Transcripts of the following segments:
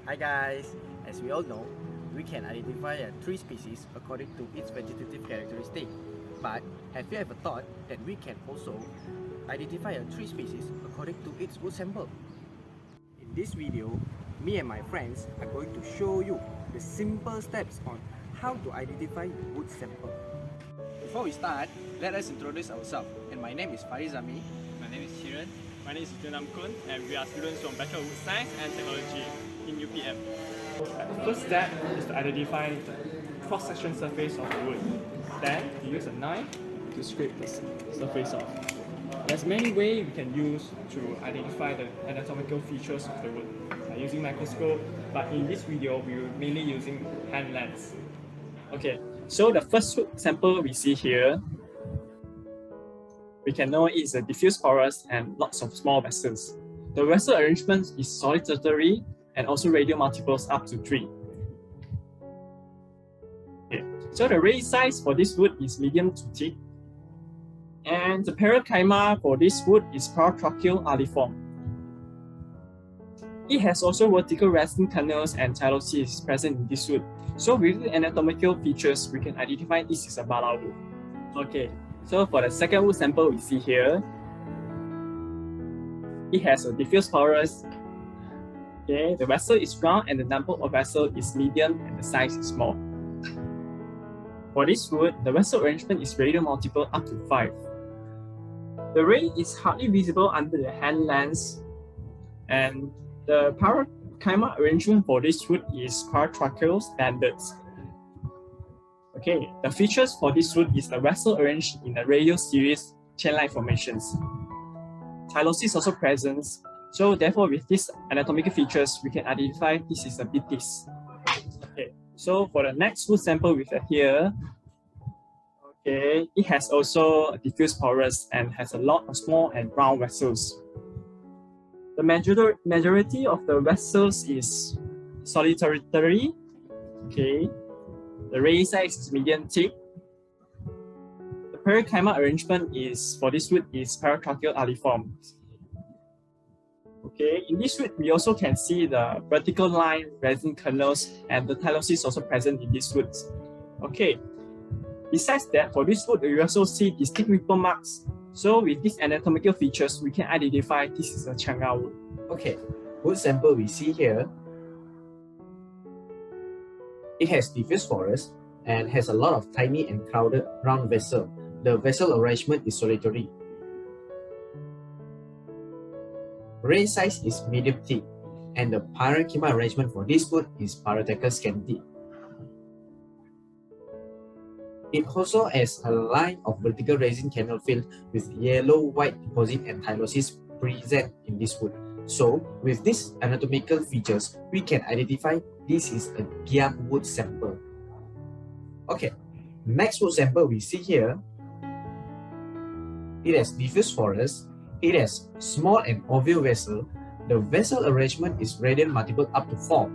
Hi guys! As we all know, we can identify a tree species according to its vegetative characteristic. But have you ever thought that we can also identify a tree species according to its wood sample? In this video, me and my friends are going to show you the simple steps on how to identify the wood sample. Before we start, let us introduce ourselves. And my name is FARIS. My name is Kiran. My name is namkunteo, and we are students from Bachelor of Science and Technology in UPM. The first step is to identify the cross-section surface of the wood. Then, you use a knife to scrape the surface off. There's many ways we can use to identify the anatomical features of the wood by using microscope, but in this video, we will mainly using hand lens. Okay, so the first wood sample we see here, we can know it is a diffuse porous and lots of small vessels. The vessel arrangement is solitary and also radial multiples up to 3. Okay. So the ray size for this wood is medium to thick. And the parenchyma for this wood is paratracheal-aliform. It has also vertical resin canals and tyloses present in this wood. So with the anatomical features, we can identify this is a bala wood. Okay. So for the second wood sample we see here, it has a diffuse porous. Okay, the vessel is round and the number of vessels is medium and the size is small. For this wood, the vessel arrangement is radial multiple up to 5. The ray is hardly visible under the hand lens, and the parenchyma arrangement for this wood is paratracheal standards. Okay, the features for this wood is the vessel arranged in a radial series chain-like formations. Tyloses also present, so therefore with these anatomical features, we can identify this is a vitis. Okay, so for the next wood sample we have here, okay, it has also a diffuse porous and has a lot of small and round vessels. The majority of the vessels is solitary. Okay. The ray size is medium thick. The parenchyma arrangement is for this wood is paratracheal-aliform. Okay, in this wood we also can see the vertical line resin kernels and the tyloses also present in this wood. Okay, besides that, for this wood we also see distinct ripple marks. So with these anatomical features, we can identify this is a CHANG wood. Okay, wood sample we see here. It has diffuse porous and has a lot of tiny and crowded round vessel. The vessel arrangement is solitary. Ray size is medium thick, and the parenchyma arrangement for this wood is paratracheal scanty. It also has a line of vertical resin canal filled with yellow-white deposit and tyloses present in this wood. So, with these anatomical features, we can identify this is a giam wood sample. Okay, next wood sample we see here. It has diffuse porous. It has small and oval vessel. The vessel arrangement is radial multiple up to 4.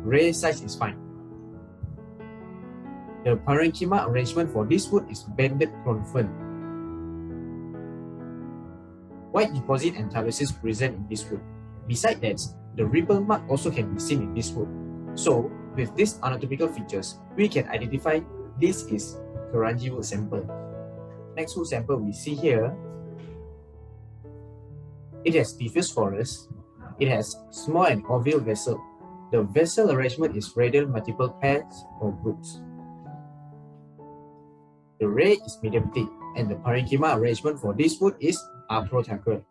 Ray size is fine. The parenchyma arrangement for this wood is banded confirmed. White deposit and tyloses present in this wood. Besides that, the ripple mark also can be seen in this wood. So, with these anatomical features, we can identify this is Karanji wood sample. Next wood sample we see here. It has diffuse porous. It has small and oval vessel. The vessel arrangement is radial multiple pairs or groups. The ray is medium thick, and the parenchyma arrangement for this wood is aprotracheal,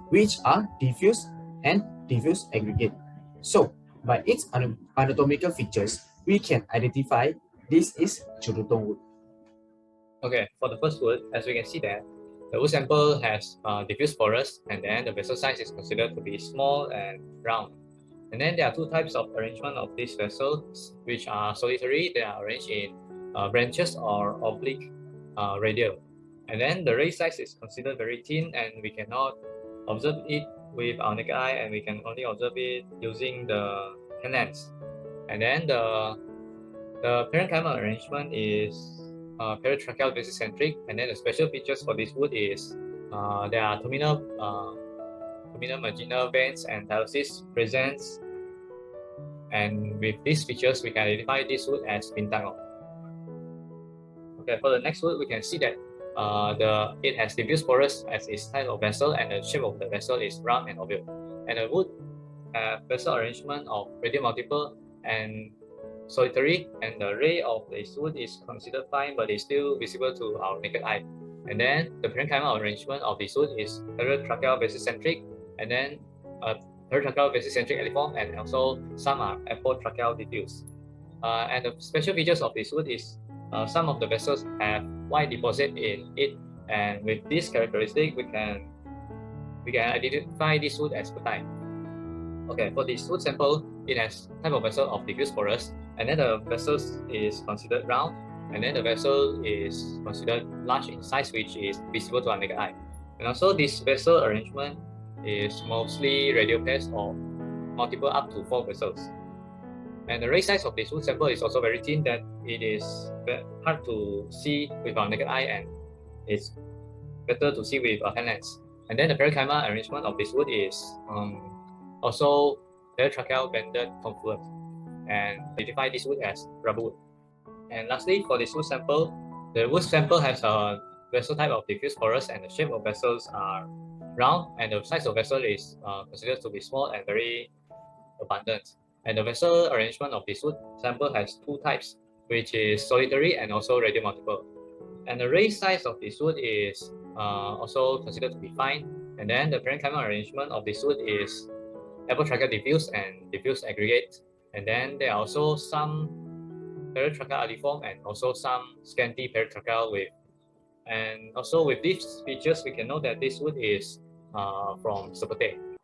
which are diffuse and diffuse aggregate. So, by its anatomical features, we can identify this is Churutong wood. Okay, for the first wood, as we can see that the wood sample has diffuse porous, and then the vessel size is considered to be small and round. And then there are two types of arrangement of these vessels, which are solitary. They are arranged in branches or oblique radial. And then the ray size is considered very thin, and we cannot observe it with our naked eye, and we can only observe it using the hand lens. And then the parenchymal arrangement is paratracheal basis-centric, and then the special features for this wood is there are terminal marginal veins and tyloses present, And with these features, we can identify this wood as bintang. Okay, for the next wood, we can see that it has diffuse porous as its type of vessel, and the shape of the vessel is round and oval. And the wood vessel arrangement of radial multiple and solitary, and the ray of this wood is considered fine, but is still visible to our naked eye. And then the parenchymal arrangement of this wood is peritracheal basicentric, and then peritracheal basicentric aliform, and also some are apotracheal diffuse. And the special features of this wood is some of the vessels have white deposit in it, and with this characteristic, we can identify this wood as fertile. Okay, for this wood sample, it has type of vessel of diffuse porous, and then the vessel is considered round, and then the vessel is considered large in size, which is visible to our naked eye. And also this vessel arrangement is mostly radial pairs or multiple up to 4 vessels. And the ray size of this wood sample is also very thin, that it is hard to see with our naked eye, and it's better to see with a hand lens. And then the parenchymal arrangement of this wood is also peritracheal banded confluent, and identify this wood as rubber wood. And lastly, for this wood sample, the wood sample has a vessel type of diffuse porous, and the shape of vessels are round, and the size of vessel is considered to be small and very abundant. And the vessel arrangement of this wood sample has 2 types, which is solitary and also radial multiple. And the ray size of this wood is also considered to be fine. And then the parenchymal arrangement of this wood is apotracheal diffuse and diffuse aggregate. And then there are also some peritracheal aliform and also some scanty peritracheal with. And also with these features, we can know that this wood is from Seperti.